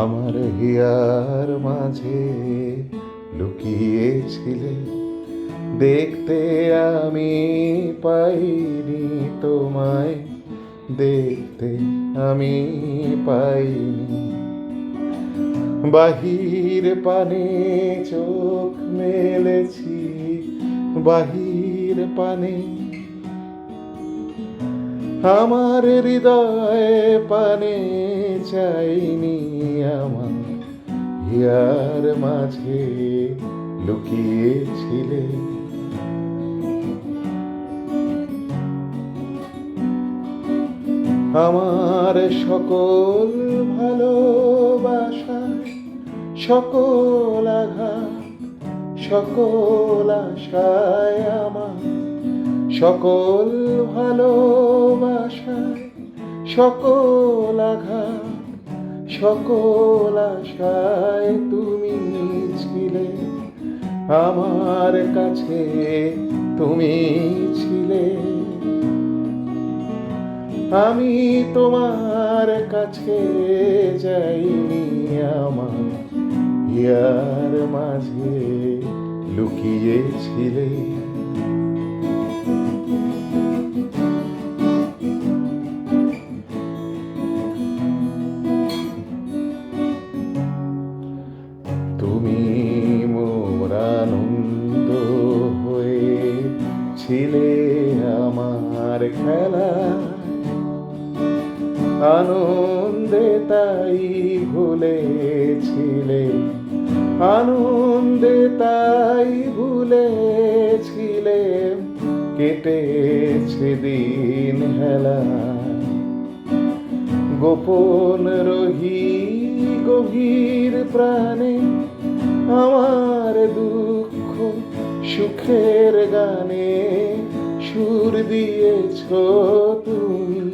আমার হিয়ার মাঝে লুকিয়েছিলে, দেখতে আমি পাইনি তোমায়, দেখতে আমি পাইনি। বাহির পানে চোখ মেলেছি, বাহির পানে আমার হৃদয় পানে চাইনি। আমার হিয়ার মাঝে লুকিয়েছিলে, আমার সকল ভালোবাসা, সকল আঘাত, সকল আশায়, আমার সকল ভালোবাসায়, সকল আঘাত, সকল আশায় তুমি ছিলে। আমার কাছে তুমি ছিলে, আমি তোমার কাছে যাইনি। আমার হিয়ার মাঝে লুকিয়েছিলে। তুমি মোর আনন্দ হয়ে ছিলে, আমার খেলা আনন্দে তাই ভুলেছিলে, আনন্দে তাই ভুলেছিলে। কেটেছে দিন হেলা, গোপন রহি গভীর প্রাণে, আমার দুঃখ সুখের গানে সুর দিয়েছ তুমি।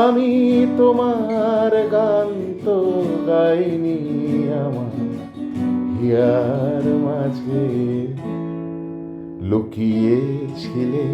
আমি তোমার গান তো গাইনি, আমার হিয়ার মাঝে লুকিয়েছিলে।